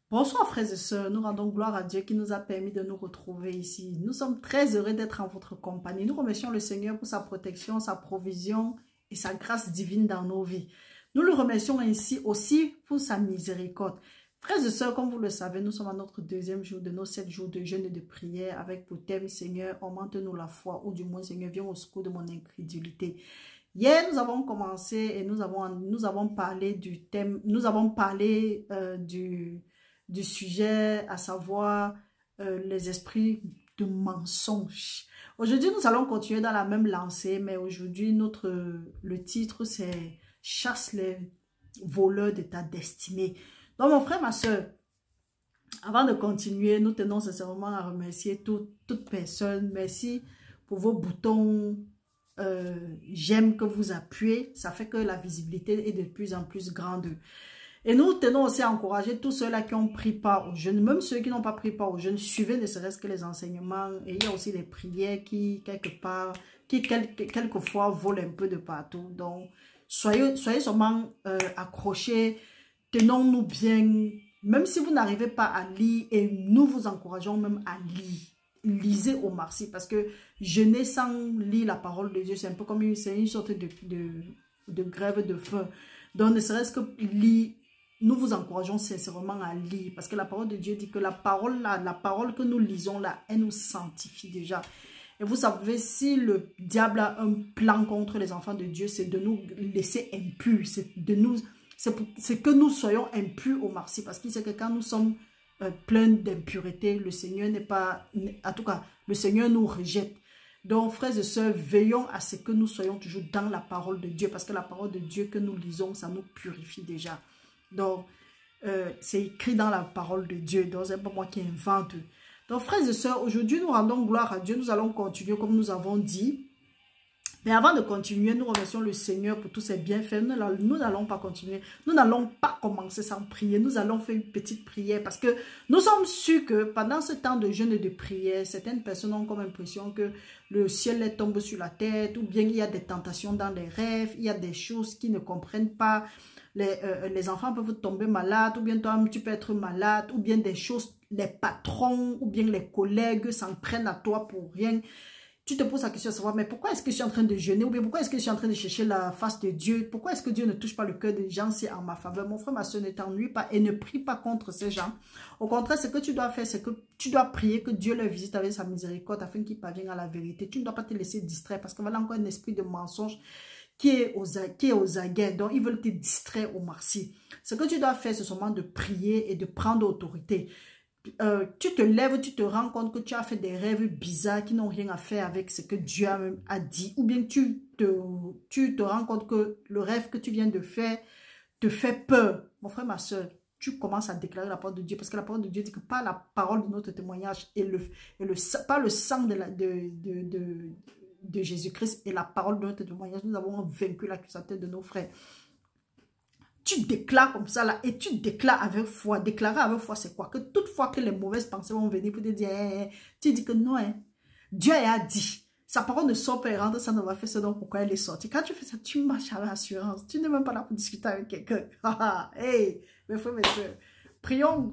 Bonsoir frères et sœurs, nous rendons gloire à Dieu qui nous a permis de nous retrouver ici. Nous sommes très heureux d'être en votre compagnie. Nous remercions le Seigneur pour sa protection, sa provision et sa grâce divine dans nos vies. Nous le remercions ainsi aussi pour sa miséricorde. Frères et sœurs, comme vous le savez, nous sommes à notre deuxième jour de nos 7 jours de jeûne et de prière avec pour thème Seigneur, augmente-nous la foi, ou du moins Seigneur, viens au secours de mon incrédulité. Hier, nous avons commencé et nous avons parlé du thème, nous avons parlé du sujet, à savoir les esprits de mensonge. Aujourd'hui, nous allons continuer dans la même lancée, mais aujourd'hui, le titre, c'est « Chasse les voleurs de ta destinée ». Donc, mon frère, ma soeur, avant de continuer, nous tenons sincèrement à remercier toute personne. Merci pour vos boutons j'aime que vous appuyez. Ça fait que la visibilité est de plus en plus grande. Et nous tenons aussi à encourager tous ceux-là qui ont pris part au jeûne, même ceux qui n'ont pas pris part au jeûne, suivez ne serait-ce que les enseignements. Et il y a aussi les prières qui, quelquefois, volent un peu de partout. Donc, soyez seulement accrochés, tenons-nous bien. Même si vous n'arrivez pas à lire, et nous vous encourageons même à lire. Lisez au Marcy, parce que jeûner sans lire la parole de Dieu, c'est un peu comme une sorte de grève de faim. Donc, ne serait-ce que lire, nous vous encourageons sincèrement à lire, parce que la parole de Dieu dit que la parole que nous lisons là, elle nous sanctifie déjà. Et vous savez, si le diable a un plan contre les enfants de Dieu, c'est de nous laisser impurs, c'est que nous soyons impurs au Marcy, parce qu'il sait que quand nous sommes plein d'impureté, le Seigneur n'est pas, en tout cas, le Seigneur nous rejette. Donc, frères et sœurs, veillons à ce que nous soyons toujours dans la parole de Dieu, parce que la parole de Dieu que nous lisons, ça nous purifie déjà. Donc, c'est écrit dans la parole de Dieu, donc c'est pas moi qui invente. Donc, frères et sœurs, aujourd'hui, nous rendons gloire à Dieu, nous allons continuer comme nous avons dit. Mais avant de continuer, nous remercions le Seigneur pour tous ses bienfaits. Nous n'allons pas continuer. Nous n'allons pas commencer sans prier. Nous allons faire une petite prière parce que nous sommes sûrs que pendant ce temps de jeûne et de prière, certaines personnes ont comme impression que le ciel les tombe sur la tête ou bien il y a des tentations dans les rêves, il y a des choses qu'ils ne comprennent pas. Les enfants peuvent tomber malades ou bien toi tu peux être malade ou bien des choses, les patrons ou bien les collègues s'en prennent à toi pour rien. Tu te poses la question de savoir, mais pourquoi est-ce que je suis en train de jeûner? Ou bien pourquoi est-ce que je suis en train de chercher la face de Dieu? Pourquoi est-ce que Dieu ne touche pas le cœur des gens si en ma faveur? Mon frère, ma soeur, ne t'ennuie pas et ne prie pas contre ces gens. Au contraire, ce que tu dois faire, c'est que tu dois prier que Dieu les visite avec sa miséricorde afin qu'ils parviennent à la vérité. Tu ne dois pas te laisser distraire parce que voilà encore un esprit de mensonge qui est aux aguets. Donc, ils veulent te distraire au Marcy. Ce que tu dois faire, c'est seulement de prier et de prendre autorité. Tu te lèves, tu te rends compte que tu as fait des rêves bizarres qui n'ont rien à faire avec ce que Dieu a dit. Ou bien tu te rends compte que le rêve que tu viens de faire te fait peur. Mon frère, ma soeur, tu commences à déclarer la parole de Dieu. Parce que la parole de Dieu dit que par la parole de notre témoignage et par le sang de Jésus-Christ et la parole de notre témoignage, nous avons vaincu l'accusateur de nos frères. Tu déclares comme ça là et tu déclares avec foi. Déclarer avec foi, c'est quoi? Que toutefois que les mauvaises pensées vont venir pour te dire, tu dis que non, Dieu a dit. Sa parole ne sort pas et rentre, ça ne va faire ce donc pourquoi elle est sortie. Quand tu fais ça, tu marches avec assurance. Tu n'es même pas là pour discuter avec quelqu'un. Hey, mes frères, mes soeurs. Prions,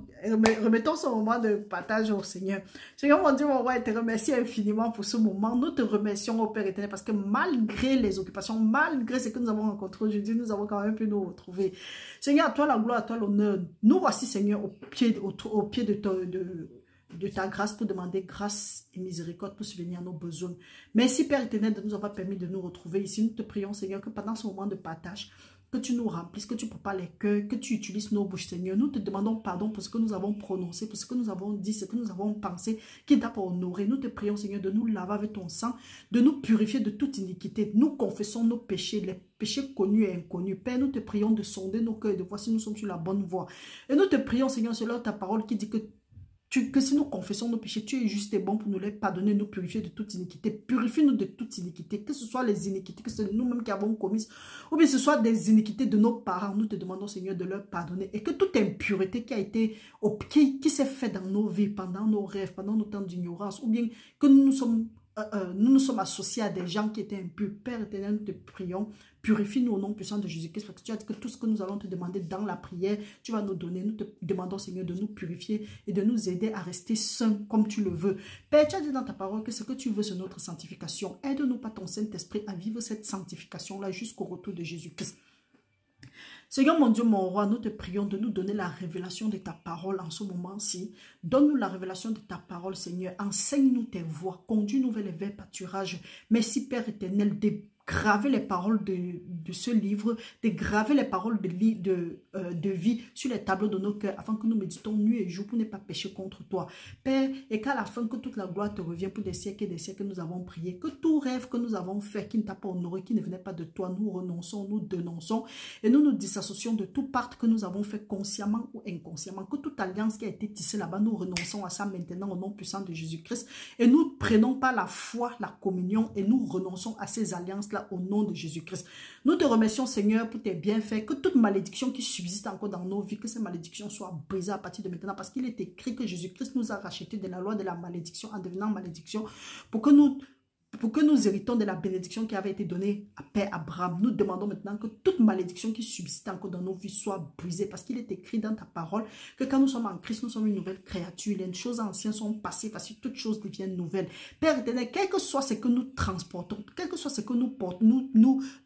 remettons ce moment de partage au Seigneur. Seigneur, mon Dieu, mon roi, te remercie infiniment pour ce moment. Nous te remercions au Père éternel parce que malgré les occupations, malgré ce que nous avons rencontré aujourd'hui, nous avons quand même pu nous retrouver. Seigneur, à toi la gloire, à toi l'honneur. Nous voici, Seigneur, au pied de ta grâce pour demander grâce et miséricorde pour subvenir à nos besoins. Merci, Père éternel, de nous avoir permis de nous retrouver ici. Nous te prions, Seigneur, que pendant ce moment de partage, que tu nous remplisses, que tu prépares les cœurs, que tu utilises nos bouches, Seigneur. Nous te demandons pardon pour ce que nous avons prononcé, pour ce que nous avons dit, ce que nous avons pensé, qui t'a pas honoré. Nous te prions, Seigneur, de nous laver avec ton sang, de nous purifier de toute iniquité. Nous confessons nos péchés, les péchés connus et inconnus. Père, nous te prions de sonder nos cœurs et de voir si nous sommes sur la bonne voie. Et nous te prions, Seigneur, selon ta parole qui dit que si nous confessons nos péchés, tu es juste et bon pour nous les pardonner, nous purifier de toute iniquité. Purifie-nous de toute iniquité, que ce soit les iniquités que c'est nous-mêmes qui avons commises, ou bien ce soit des iniquités de nos parents. Nous te demandons, Seigneur, de leur pardonner. Et que toute impureté qui s'est faite dans nos vies, pendant nos rêves, pendant nos temps d'ignorance, ou bien que nous sommes nous nous sommes associés à des gens qui étaient impurs. Père éternel, nous te prions, purifie-nous au nom puissant de Jésus-Christ, parce que tu as dit que tout ce que nous allons te demander dans la prière, tu vas nous donner. Nous te demandons, Seigneur, de nous purifier et de nous aider à rester saints comme tu le veux. Père, tu as dit dans ta parole que ce que tu veux, c'est notre sanctification. Aide-nous par ton Saint-Esprit à vivre cette sanctification-là jusqu'au retour de Jésus-Christ. Seigneur mon Dieu, mon roi, nous te prions de nous donner la révélation de ta parole en ce moment-ci. Donne-nous la révélation de ta parole, Seigneur. Enseigne-nous tes voies. Conduis-nous vers les verts pâturages. Merci, Père éternel, graver les paroles de ce livre, de graver les paroles de vie sur les tableaux de nos cœurs, afin que nous méditons nuit et jour pour ne pas pécher contre toi. Père, et qu'à la fin, que toute la gloire te revienne pour des siècles et des siècles que nous avons prié, que tout rêve que nous avons fait, qui ne t'a pas honoré, qui ne venait pas de toi, nous renonçons, nous dénonçons, et nous nous disassocions de tout pacte que nous avons fait consciemment ou inconsciemment, que toute alliance qui a été tissée là-bas, nous renonçons à ça maintenant au nom puissant de Jésus-Christ, et nous prenons par la foi la communion, et nous renonçons à ces alliances au nom de Jésus-Christ. Nous te remercions, Seigneur, pour tes bienfaits, que toute malédiction qui subsiste encore dans nos vies, que ces malédictions soient brisées à partir de maintenant, parce qu'il est écrit que Jésus-Christ nous a rachetés de la loi de la malédiction en devenant malédiction, pour que nous héritons de la bénédiction qui avait été donnée à Père Abraham. Nous demandons maintenant que toute malédiction qui subsiste encore dans nos vies soit brisée, parce qu'il est écrit dans ta parole que quand nous sommes en Christ, nous sommes une nouvelle créature. Les choses anciennes sont passées, parce que toutes choses deviennent nouvelles. Père éternel, quel que soit ce que nous transportons, quel que soit ce que nous portons,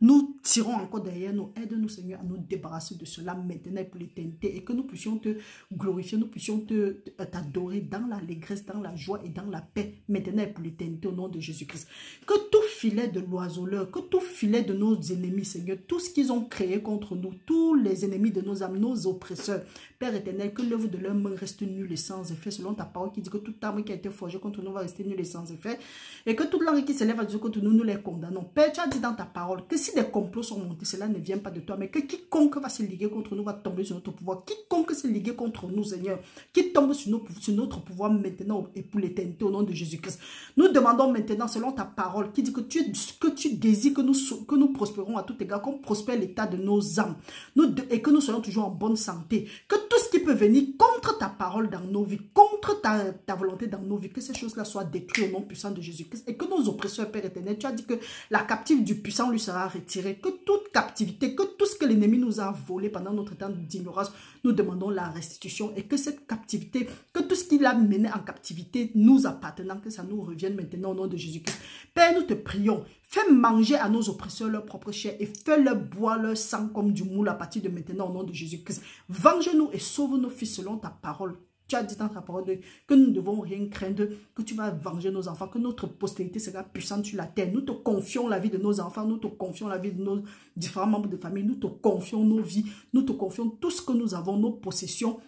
nous tirons encore derrière nous. Aide-nous, Seigneur, à nous débarrasser de cela maintenant et pour l'éternité, et que nous puissions te glorifier, nous puissions t'adorer dans l'allégresse, dans la joie et dans la paix maintenant et pour l'éternité au nom de Jésus-Christ. Que tout filet de l'oiseleur, que tout filet de nos ennemis, Seigneur, tout ce qu'ils ont créé contre nous, tous les ennemis de nos âmes, nos oppresseurs, Père éternel, que l'œuvre de leur main reste nulle et sans effet, selon ta parole qui dit que toute arme qui a été forgée contre nous va rester nulle et sans effet, et que toute langue qui s'élève à Dieu contre nous, nous les condamnons. Père, tu as dit dans ta parole que si des complots sont montés, cela ne vient pas de toi, mais que quiconque va se liguer contre nous va tomber sur notre pouvoir. Quiconque se liguer contre nous, Seigneur, qui tombe sur notre pouvoir maintenant et pour l'éternité au nom de Jésus-Christ. Nous demandons maintenant, selon ta parole, qui dit que tu désires que nous prospérons à tout égard, qu'on prospère l'état de nos âmes, et que nous soyons toujours en bonne santé, que tout ce qui peut venir contre ta parole dans nos vies, contre ta volonté dans nos vies, que ces choses-là soient détruites au nom puissant de Jésus-Christ, et que nos oppresseurs, Père éternel, tu as dit que la captive du puissant lui sera retirée, que toute captivité, que tout ce que l'ennemi nous a volé pendant notre temps d'ignorance, nous demandons la restitution, et que cette captivité, que tout ce qui l'a mené en captivité nous appartenant, que ça nous revienne maintenant au nom de Jésus-Christ. Père, nous te prions, fais manger à nos oppresseurs leur propre chair et fais-leur boire leur sang comme du moule à partir de maintenant au nom de Jésus-Christ. Venge-nous et sauve nos fils selon ta parole. Tu as dit dans ta parole que nous ne devons rien craindre, que tu vas venger nos enfants, que notre postérité sera puissante sur la terre. Nous te confions la vie de nos enfants, nous te confions la vie de nos différents membres de famille, nous te confions nos vies, nous te confions tout ce que nous avons, nos possessions.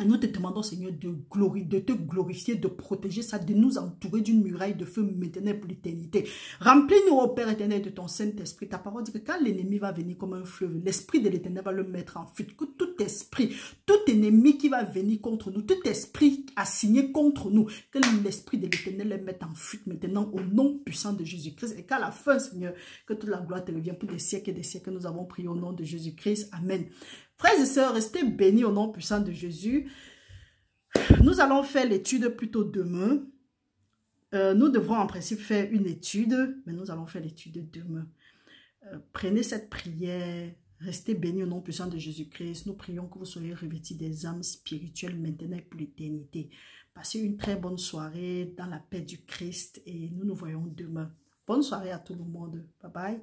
Et nous te demandons, Seigneur, de te glorifier, de protéger ça, de nous entourer d'une muraille de feu maintenant pour l'éternité. Remplis-nous, ô Père éternel, de ton Saint-Esprit. Ta parole dit que quand l'ennemi va venir comme un fleuve, l'Esprit de l'Éternel va le mettre en fuite. Que tout esprit, tout ennemi qui va venir contre nous, tout esprit assigné contre nous, que l'Esprit de l'Éternel le mette en fuite maintenant au nom puissant de Jésus-Christ. Et qu'à la fin, Seigneur, que toute la gloire te revienne pour des siècles et des siècles. Nous avons prié au nom de Jésus-Christ. Amen. Frères et sœurs, restez bénis au nom puissant de Jésus. Nous allons faire l'étude plutôt demain. Nous devrons en principe faire une étude, mais nous allons faire l'étude demain. Prenez cette prière, restez bénis au nom puissant de Jésus-Christ. Nous prions que vous soyez revêtis des âmes spirituelles maintenant et pour l'éternité. Passez une très bonne soirée dans la paix du Christ et nous nous voyons demain. Bonne soirée à tout le monde. Bye bye.